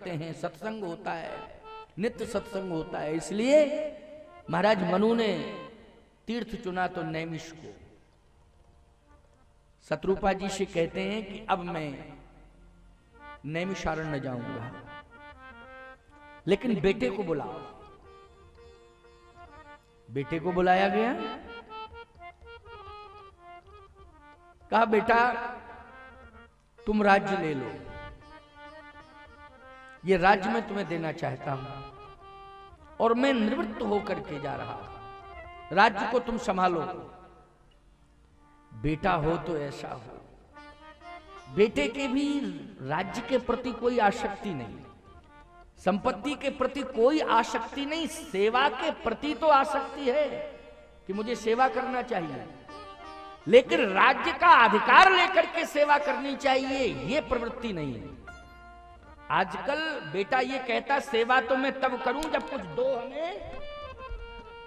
करते हैं, सत्संग होता है, नित्य सत्संग होता है। इसलिए महाराज मनु ने तीर्थ चुना तो नैमिष को। शत्रुपा जी से कहते हैं कि अब मैं नैमिषारण्य जाऊंगा, लेकिन बेटे को बुलाओ। बेटे को बुलाया गया, कहा बेटा तुम राज्य ले लो, ये राज्य मैं तुम्हें देना चाहता हूं और मैं निवृत्त होकर के जा रहा हूं, राज्य को तुम संभालो। बेटा हो तो ऐसा हो, बेटे के भी राज्य के प्रति कोई आसक्ति नहीं, संपत्ति के प्रति कोई आसक्ति नहीं, सेवा के प्रति तो आसक्ति है कि मुझे सेवा करना चाहिए, लेकिन राज्य का अधिकार लेकर के सेवा करनी चाहिए ये प्रवृत्ति नहीं है। आजकल बेटा ये कहता सेवा तो मैं तब करूं जब कुछ दो हमें।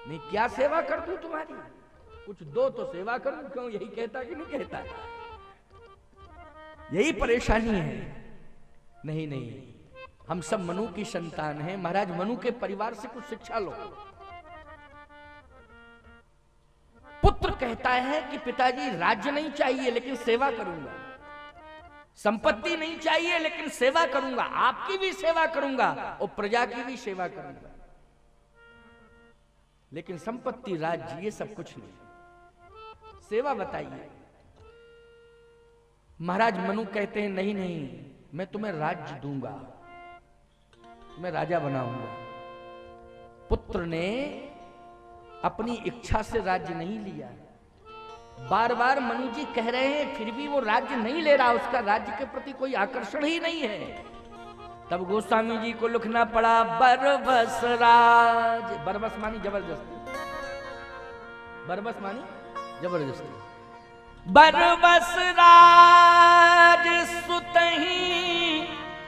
नहीं, क्या सेवा कर दूं तुम्हारी, कुछ दो तो सेवा करूं। क्यों, यही कहता कि नहीं कहता? यही परेशानी है। नहीं नहीं, हम सब मनु की संतान हैं। महाराज मनु के परिवार से कुछ शिक्षा लो। पुत्र कहता है कि पिताजी राज्य नहीं चाहिए लेकिन सेवा करूंगा, संपत्ति नहीं चाहिए लेकिन सेवा करूंगा, आपकी भी सेवा करूंगा और प्रजा की भी सेवा करूंगा, लेकिन संपत्ति राज्य ये सब कुछ नहीं, सेवा बताइए। महाराज मनु कहते हैं नहीं नहीं, मैं तुम्हें राज्य दूंगा, मैं राजा बनाऊंगा। पुत्र ने अपनी इच्छा से राज्य नहीं लिया, बार बार मनु जी कह रहे हैं फिर भी वो राज्य नहीं ले रहा, उसका राज्य के प्रति कोई आकर्षण ही नहीं है। तब गोस्वामी जी को लिखना पड़ा बरबस राज। बरबस मानी जबरदस्ती, बरबस मानी जबरदस्ती। बरबस राज सुतहि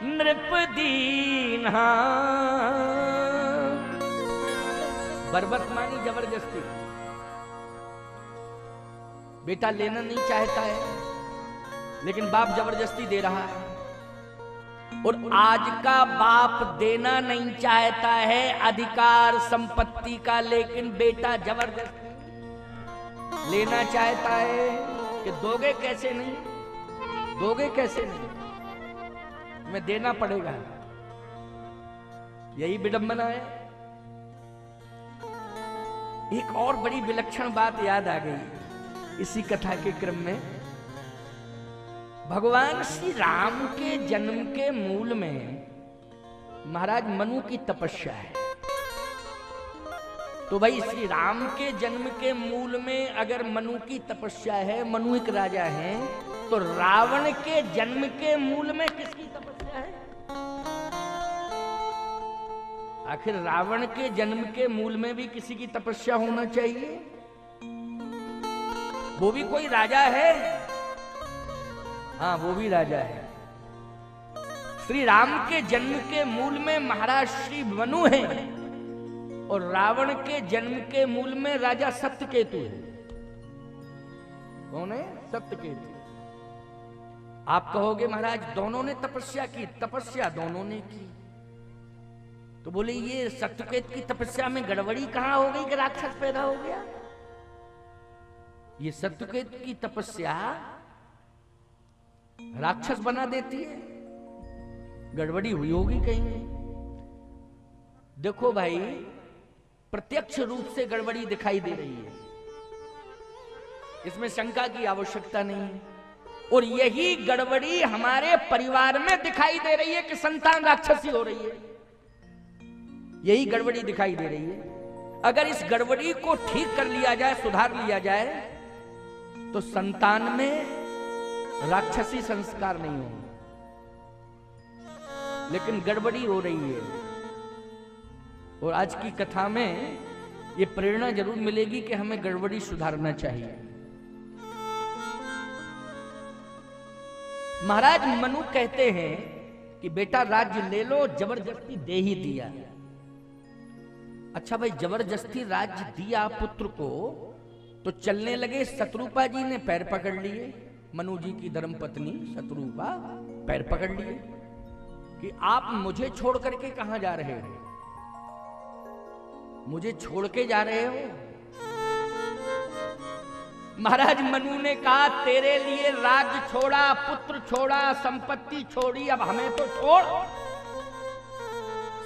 नृप दीन्हा। बरबस मानी जबरदस्ती। बेटा लेना नहीं चाहता है लेकिन बाप जबरदस्ती दे रहा है, और आज का बाप देना नहीं चाहता है अधिकार संपत्ति का, लेकिन बेटा जबरदस्ती लेना चाहता है कि दोगे कैसे नहीं, दोगे कैसे नहीं, मैं देना पड़ेगा। यही विडंबना है। एक और बड़ी विलक्षण बात याद आ गई इसी कथा के क्रम में। भगवान श्री राम के जन्म के मूल में महाराज मनु की तपस्या है। तो भाई श्री राम के जन्म के मूल में अगर मनु की तपस्या है, मनु एक राजा है, तो रावण के जन्म के मूल में किसकी तपस्या है? आखिर रावण के जन्म के मूल में भी किसी की तपस्या होना चाहिए, वो भी कोई राजा है। हाँ, वो भी राजा है। श्री राम के जन्म के मूल में महाराज श्री मनु हैं और रावण के जन्म के मूल में राजा सत्यकेतु है। कौन है? सत्यकेतु। आप कहोगे महाराज दोनों ने तपस्या की, तपस्या दोनों ने की। तो बोले ये सत्यकेतु की तपस्या में गड़बड़ी कहां हो गई कि राक्षस पैदा हो गया? ये सत्यकेतु की तपस्या राक्षस बना देती है, गड़बड़ी हुई होगी कहीं। देखो भाई, प्रत्यक्ष रूप से गड़बड़ी दिखाई दे रही है, इसमें शंका की आवश्यकता नहीं है। और यही गड़बड़ी हमारे परिवार में दिखाई दे रही है कि संतान राक्षसी हो रही है, यही गड़बड़ी दिखाई दे रही है। अगर इस गड़बड़ी को ठीक कर लिया जाए, सुधार लिया जाए, तो संतान में राक्षसी संस्कार नहीं होंगे, लेकिन गड़बड़ी हो रही है। और आज की कथा में ये प्रेरणा जरूर मिलेगी कि हमें गड़बड़ी सुधारना चाहिए। महाराज मनु कहते हैं कि बेटा राज्य ले लो, जबरदस्ती दे ही दिया। अच्छा भाई, जबरदस्ती राज्य दिया पुत्र को, तो चलने लगे। शत्रुपा जी ने पैर पकड़ लिए, मनु जी की धर्मपत्नी शत्रुपा पैर पकड़ लिए। कि आप मुझे छोड़ करके कहां जा रहे हो? मुझे छोड़ के जा रहे हो? महाराज मनु ने कहा, तेरे लिए राज्य छोड़ा, पुत्र छोड़ा, संपत्ति छोड़ी, अब हमें तो छोड़।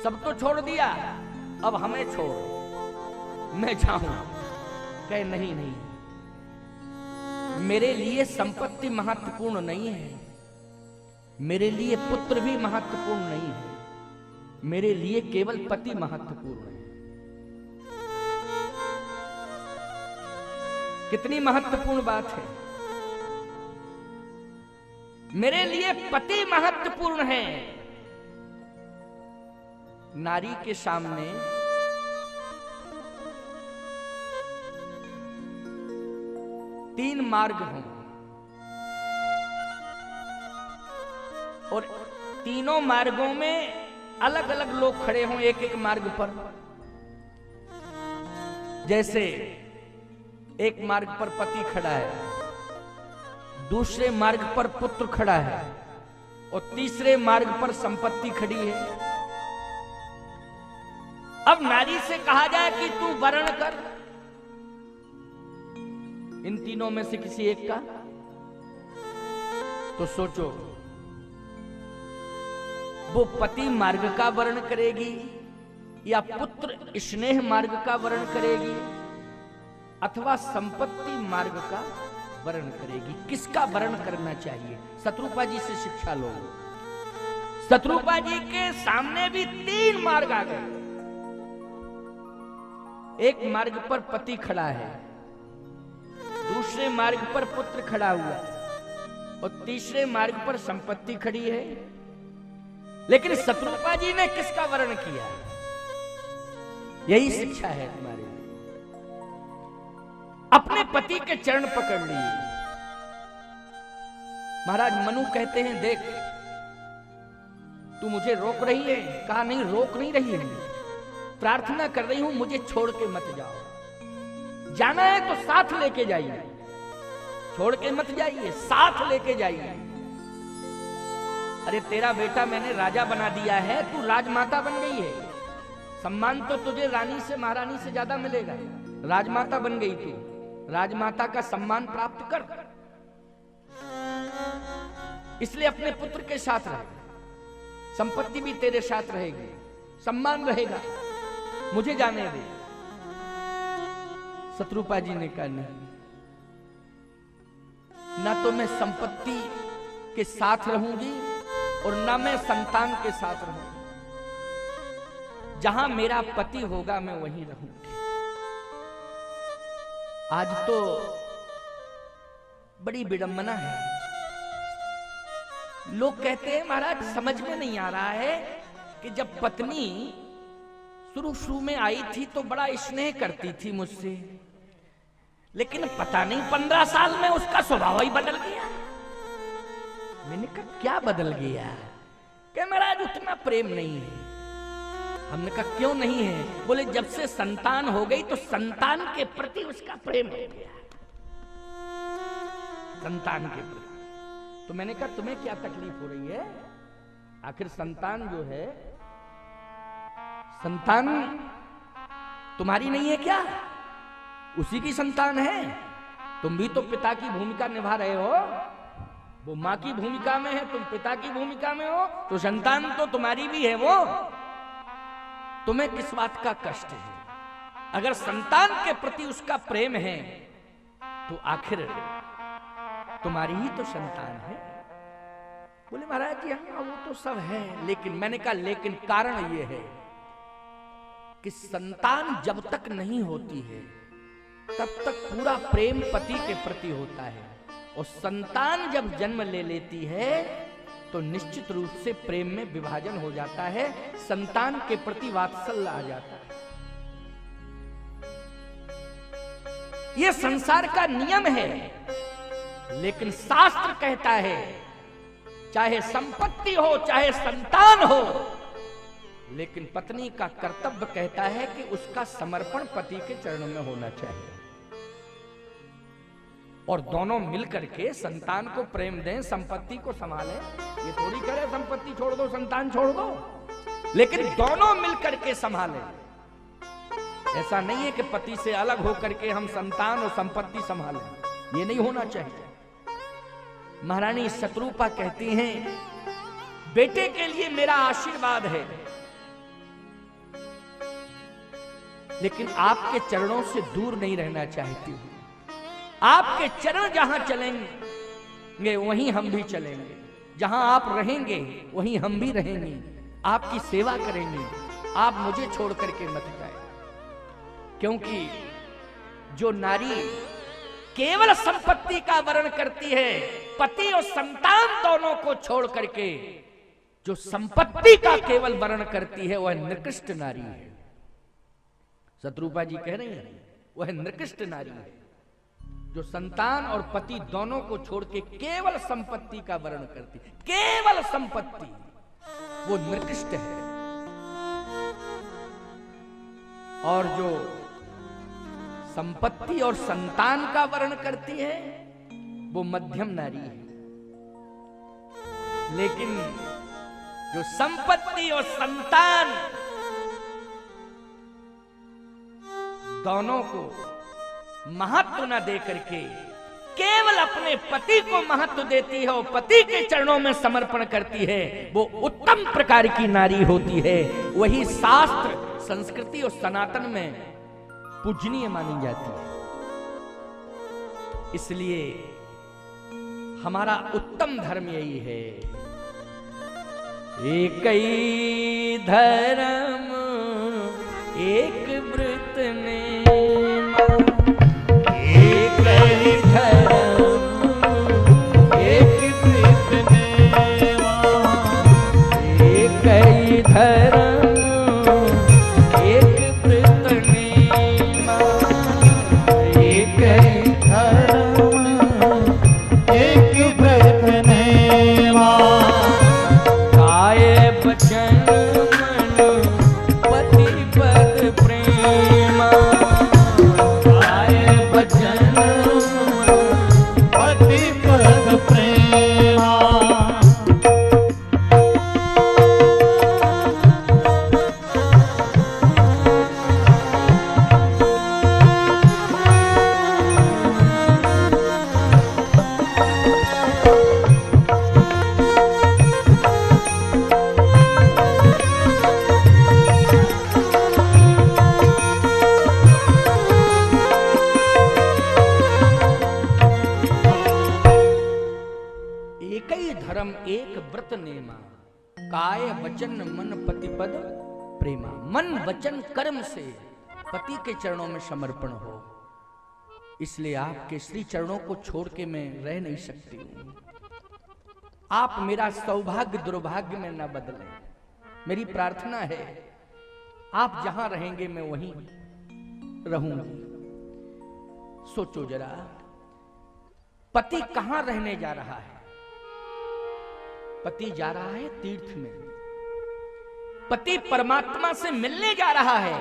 सब तो छोड़ दिया, अब हमें छोड़, मैं जाऊं। कहे नहीं नहीं, मेरे लिए संपत्ति महत्वपूर्ण नहीं है, मेरे लिए पुत्र भी महत्वपूर्ण नहीं है, मेरे लिए केवल पति महत्वपूर्ण है। कितनी महत्वपूर्ण बात है। मेरे लिए पति महत्वपूर्ण है। नारी के सामने तीन मार्ग हैं और तीनों मार्गों में अलग अलग लोग खड़े हों एक एक मार्ग पर। जैसे एक मार्ग पर पति खड़ा है, दूसरे मार्ग पर पुत्र खड़ा है और तीसरे मार्ग पर संपत्ति खड़ी है। अब नारी से कहा जाए कि तू वर्ण कर इन तीनों में से किसी एक का, तो सोचो वो पति मार्ग का वर्ण करेगी या पुत्र स्नेह मार्ग का वर्ण करेगी अथवा संपत्ति मार्ग का वर्ण करेगी? किसका वर्ण करना चाहिए? शत्रुपा जी से शिक्षा लो। शत्रुपा जी के सामने भी तीन मार्ग आ गए। एक मार्ग पर पति खड़ा है, दूसरे मार्ग पर पुत्र खड़ा हुआ और तीसरे मार्ग पर संपत्ति खड़ी है। लेकिन शत्रुपा जी ने किसका वर्ण किया? यही शिक्षा है तुम्हारे लिए। अपने पति के चरण पकड़ लिए। महाराज मनु कहते हैं, देख तू मुझे रोक रही है। कहा नहीं, रोक नहीं रही है, प्रार्थना कर रही हूं मुझे छोड़ के मत जाओ। जाना है तो साथ लेके जाइए, छोड़ के मत जाइए, साथ लेके जाइए। अरे तेरा बेटा मैंने राजा बना दिया है, तू राजमाता बन गई है। सम्मान तो तुझे रानी से महारानी से ज्यादा मिलेगा। राजमाता बन गई तू, राजमाता का सम्मान प्राप्त कर। इसलिए अपने पुत्र के साथ रहे, संपत्ति भी तेरे साथ रहेगी, सम्मान रहेगा, मुझे जाने दे। शत्रुपा जी ने कहा नहीं, ना तो मैं संपत्ति के साथ रहूंगी और ना मैं संतान के साथ रहूंगी। जहां मेरा पति होगा मैं वहीं रहूंगी। आज तो बड़ी विडंबना है। लोग कहते हैं महाराज समझ में नहीं आ रहा है कि जब पत्नी शुरू में आई थी तो बड़ा स्नेह करती थी मुझसे, लेकिन पता नहीं 15 साल में उसका स्वभाव ही बदल गया। मैंने कहा क्या बदल गया? क्या महाराज उतना प्रेम नहीं है। हमने कहा क्यों नहीं है? बोले जब से संतान हो गई तो संतान के प्रति उसका प्रेम हो गया, संतान के प्रति। तो मैंने कहा तुम्हें क्या तकलीफ हो रही है? आखिर संतान जो है, संतान तुम्हारी नहीं है क्या? उसी की संतान है। तुम भी तो पिता की भूमिका निभा रहे हो। वो मां की भूमिका में है, तुम पिता की भूमिका में हो, तो संतान तो तुम्हारी भी है। वो तुम्हें किस बात का कष्ट है? अगर संतान के प्रति उसका प्रेम है तो आखिर तुम्हारी ही तो संतान है। बोले महाराज जी हाँ वो तो सब है, लेकिन मैंने कहा लेकिन कारण ये है कि संतान जब तक नहीं होती है तब तक पूरा प्रेम पति के प्रति होता है, और संतान जब जन्म ले लेती है तो निश्चित रूप से प्रेम में विभाजन हो जाता है, संतान के प्रति वात्सल्य आ जाता है। यह संसार का नियम है, लेकिन शास्त्र कहता है चाहे संपत्ति हो चाहे संतान हो, लेकिन पत्नी का कर्तव्य कहता है कि उसका समर्पण पति के चरणों में होना चाहिए। और दोनों मिलकर के संतान को प्रेम दें, संपत्ति को संभालें। ये थोड़ी करे संपत्ति छोड़ दो, संतान छोड़ दो, लेकिन दोनों मिलकर के संभालें। ऐसा नहीं है कि पति से अलग होकर के हम संतान और संपत्ति संभालें, ये नहीं होना चाहिए। महारानी शत्रुपा कहती हैं, बेटे के लिए मेरा आशीर्वाद है, लेकिन आपके चरणों से दूर नहीं रहना चाहती हूं। आपके चरण जहां चलेंगे वहीं हम भी चलेंगे, जहां आप रहेंगे वहीं हम भी रहेंगे, आपकी सेवा करेंगे, आप मुझे छोड़ करके मत जाए। क्योंकि जो नारी केवल संपत्ति का वर्ण करती है, पति और संतान दोनों को छोड़ करके जो संपत्ति का केवल वर्ण करती है, वह निकृष्ट नारी है। शत्रुपा जी कह रही हैं, वह निकृष्ट नारी है जो संतान और पति दोनों को छोड़ के केवल संपत्ति का वर्ण करती है। केवल संपत्ति, वो निकृष्ट है। और जो संपत्ति और संतान का वर्ण करती है, वो मध्यम नारी है। लेकिन जो संपत्ति और संतान दोनों को महत्व न दे करके केवल अपने पति को महत्व देती है और पति के चरणों में समर्पण करती है, वो उत्तम प्रकार की नारी होती है। वही शास्त्र, संस्कृति और सनातन में पूजनीय मानी जाती है। इसलिए हमारा उत्तम धर्म यही है, एक ही धर्म एक व्रत नेम, एक ही धर्म एक व्रत नेम, एक ही धर्म एक व्रत नेम, एक ही धर्म एक व्रत नेम, काय बचन काय वचन मन पतिपद प्रेमा। मन वचन कर्म से पति के चरणों में समर्पण हो। इसलिए आपके श्री चरणों को छोड़ के मैं रह नहीं सकती हूं। आप मेरा सौभाग्य दुर्भाग्य में न बदलें, मेरी प्रार्थना है। आप जहां रहेंगे मैं वहीं रहूंगी। सोचो जरा, पति कहां रहने जा रहा है? पति जा रहा है तीर्थ में। पति परमात्मा से मिलने जा रहा है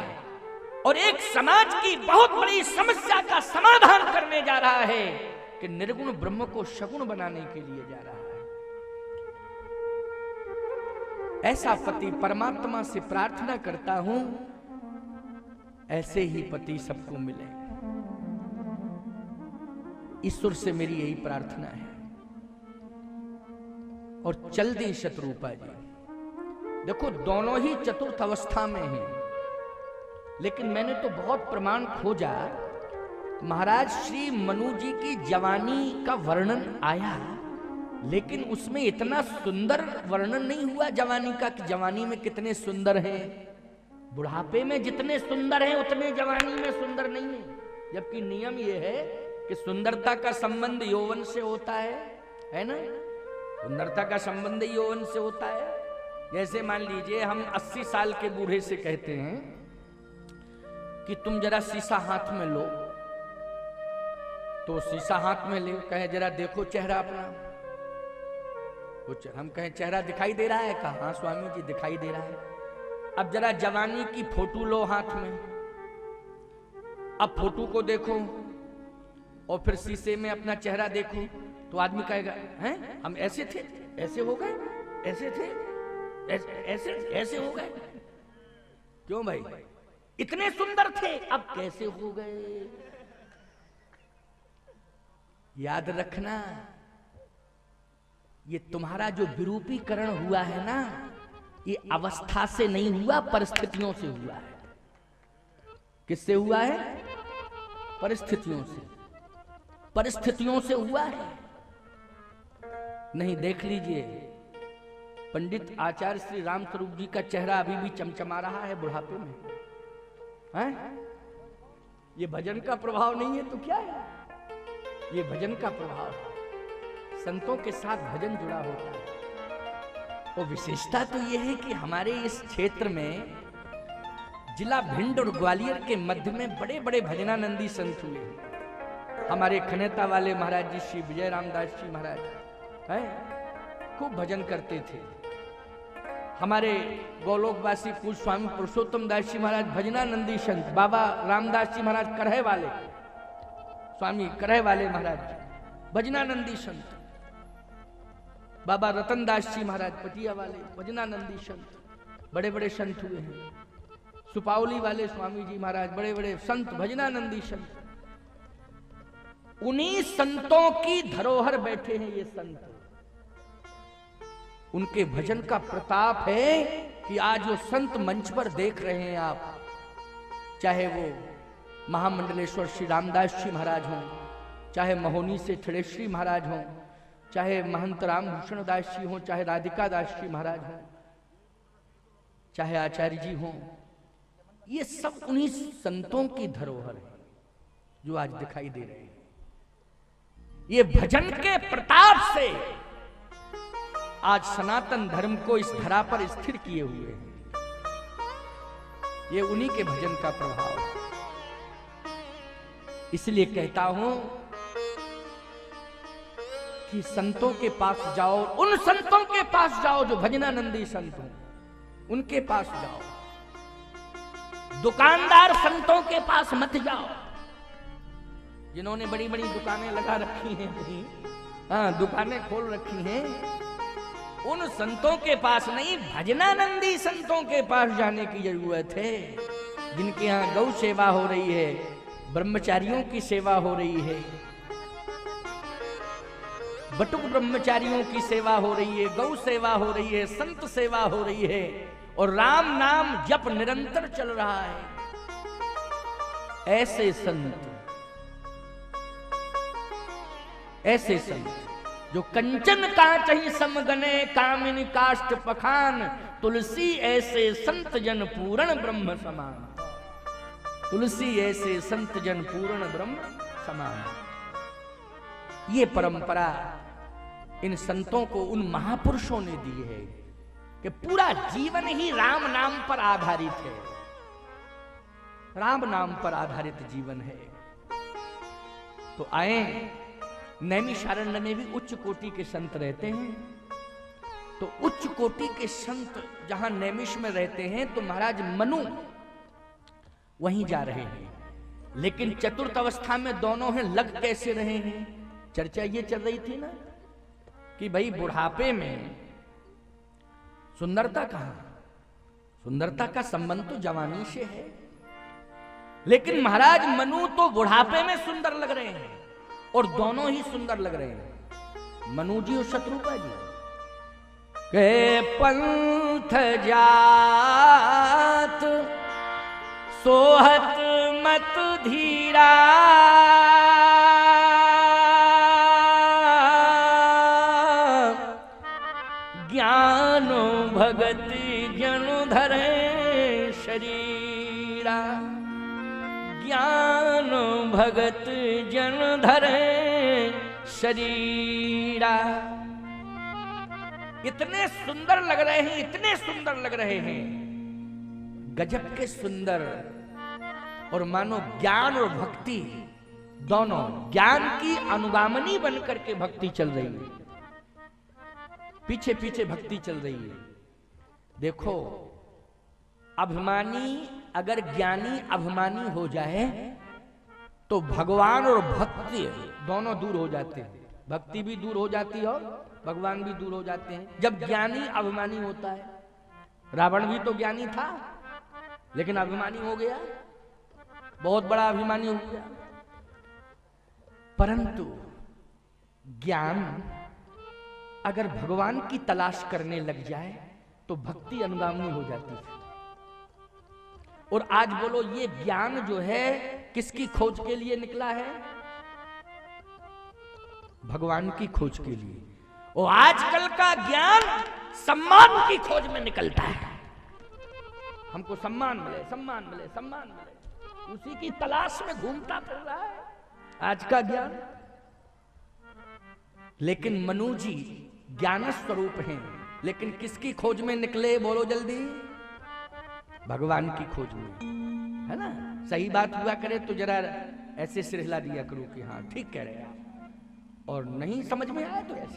और एक समाज की बहुत बड़ी समस्या का समाधान करने जा रहा है कि निर्गुण ब्रह्म को सगुण बनाने के लिए जा रहा है। ऐसा पति परमात्मा से प्रार्थना करता हूं, ऐसे ही पति सबको मिले। ईश्वर से मेरी यही प्रार्थना है। और चल दी शत्रुपा जी। देखो, दोनों ही चतुर्थ अवस्था में हैं, लेकिन मैंने तो बहुत प्रमाण खोजा। महाराज श्री मनु जी की जवानी का वर्णन आया, लेकिन उसमें इतना सुंदर वर्णन नहीं हुआ जवानी का कि जवानी में कितने सुंदर हैं। बुढ़ापे में जितने सुंदर हैं उतने जवानी में सुंदर नहीं है। जबकि नियम यह है कि सुंदरता का संबंध यौवन से होता है ना? सुंदरता का संबंध यौवन से होता है। जैसे मान लीजिए हम 80 साल के बूढ़े से कहते हैं कि तुम जरा शीशा हाथ में लो, तो शीशा हाथ में ले, कहे जरा देखो चेहरा अपना। हम कहें चेहरा दिखाई दे रहा है? कहा हाँ स्वामी जी दिखाई दे रहा है। अब जरा जवानी की फोटो लो हाथ में, अब फोटो को देखो और फिर शीशे में अपना चेहरा देखूं तो आदमी कहेगा हैं हम ऐसे थे, ऐसे हो गए, ऐसे थे, ऐसे ऐसे हो गए। क्यों भाई, इतने सुंदर थे अब कैसे हो गए? याद रखना, ये तुम्हारा जो विरूपीकरण हुआ है ना, ये अवस्था से नहीं हुआ, परिस्थितियों से हुआ है। किससे हुआ है? परिस्थितियों से, परिस्थितियों से हुआ है। नहीं, देख लीजिए, पंडित आचार्य श्री राम स्वरूप जी का चेहरा अभी भी चमचमा रहा है बुढ़ापे में, हैं? ये भजन का प्रभाव नहीं है तो क्या है? ये भजन का प्रभाव है। संतों के साथ भजन जुड़ा होता है। और विशेषता तो यह है कि हमारे इस क्षेत्र में जिला भिंड और ग्वालियर के मध्य में बड़े बड़े भजनानंदी संत हुए। हमारे खनेता वाले महाराज जी श्री विजय रामदास जी महाराज हैं, खूब भजन करते थे। हमारे गौलोकवासी पूज्य स्वामी पुरुषोत्तम दास जी महाराज भजनानंदी संत, बाबा रामदास जी महाराज करहे वाले, स्वामी करहे वाले महाराज भजनानंदी संत, बाबा रतनदास जी महाराज पटिया वाले भजनानंदी संत, बड़े बड़े संत हुए हैं। सुपावली वाले स्वामी जी महाराज बड़े बड़े संत, भजनानंदी संत। उन्हीं संतों की धरोहर बैठे हैं ये संत। उनके भजन का प्रताप है कि आज वो संत मंच पर देख रहे हैं आप, चाहे वो महामंडलेश्वर श्री रामदास जी महाराज हों, चाहे महोनी से ठड़ेश्वरी महाराज हों, चाहे महंत रामभूषण दास जी हों, चाहे राधिका दास जी महाराज हों, चाहे आचार्य जी हों, ये सब उन्हीं संतों की धरोहर है जो आज दिखाई दे रहे हैं। ये भजन के प्रताप से आज सनातन धर्म को इस धरा पर स्थिर किए हुए हैं। ये उन्हीं के भजन का प्रभाव है। इसलिए कहता हूं कि संतों के पास जाओ, उन संतों के पास जाओ जो भजनानंदी संत हो, उनके पास जाओ। दुकानदार संतों के पास मत जाओ, जिन्होंने बड़ी बड़ी दुकानें लगा रखी हैं, हाँ दुकानें खोल रखी हैं, उन संतों के पास नहीं, भजनानंदी संतों के पास जाने की जरूरत है, जिनके यहाँ गौ सेवा हो रही है, ब्रह्मचारियों की सेवा हो रही है, बटुक ब्रह्मचारियों की सेवा हो रही है, गौ सेवा हो रही है, संत सेवा हो रही है, और राम नाम जप निरंतर चल रहा है। ऐसे संत, ऐसे संत जो कंचन कांचहि समगने कामिनी काष्ठ पखान, तुलसी ऐसे संत जन पूर्ण ब्रह्म समान। तुलसी ऐसे संत जन पूर्ण ब्रह्म समान। ये परंपरा इन संतों को उन महापुरुषों ने दी है कि पूरा जीवन ही राम नाम पर आधारित है, राम नाम पर आधारित जीवन है। तो आए, नैमिषारण्य में भी उच्च कोटि के संत रहते हैं। तो उच्च कोटि के संत जहां नैमिष में रहते हैं, तो महाराज मनु वहीं जा रहे हैं। लेकिन चतुर्थ अवस्था में दोनों हैं, लग कैसे रहे हैं? चर्चा ये चल रही थी ना कि भाई बुढ़ापे में सुंदरता कहां? सुंदरता का संबंध तो जवानी से है। लेकिन महाराज मनु तो बुढ़ापे में सुंदर लग रहे हैं, और दोनों ही सुंदर लग रहे हैं, मनु जी और शत्रुपा जी। के पंथ जात सोहत मत धीरा, ज्ञान भगति जन धरे शरीरा। ज्ञान भगत जन धरे शरीरा। इतने सुंदर लग रहे हैं, इतने सुंदर लग रहे हैं, गजब के सुंदर। और मानो ज्ञान और भक्ति दोनों, ज्ञान की अनुगामनी बनकर के भक्ति चल रही है, पीछे पीछे भक्ति चल रही है। देखो, अभिमानी अगर ज्ञानी अभिमानी हो जाए तो भगवान और भक्ति दोनों दूर हो जाते हैं। भक्ति भी दूर हो जाती है और भगवान भी दूर हो जाते हैं जब ज्ञानी अभिमानी होता है। रावण भी तो ज्ञानी था लेकिन अभिमानी हो गया, बहुत बड़ा अभिमानी हो गया। परंतु ज्ञान अगर भगवान की तलाश करने लग जाए तो भक्ति अनुगामी हो जाती है। और आज बोलो, ये ज्ञान जो है किसकी खोज के लिए निकला है? भगवान की खोज के लिए। और आजकल का ज्ञान सम्मान की खोज में निकलता है। हमको सम्मान मिले, सम्मान मिले, सम्मान मिले, उसी की तलाश में घूमता फिर रहा है आज का ज्ञान। लेकिन मनु जी ज्ञान स्वरूप हैं, लेकिन किसकी खोज में निकले? बोलो जल्दी। भगवान की खोज में, है ना? सही बात हुआ करे तो जरा ऐसे सिरहिला दिया करो कि हाँ ठीक कह रहे हैं आप, और नहीं समझ में आए तो ऐसे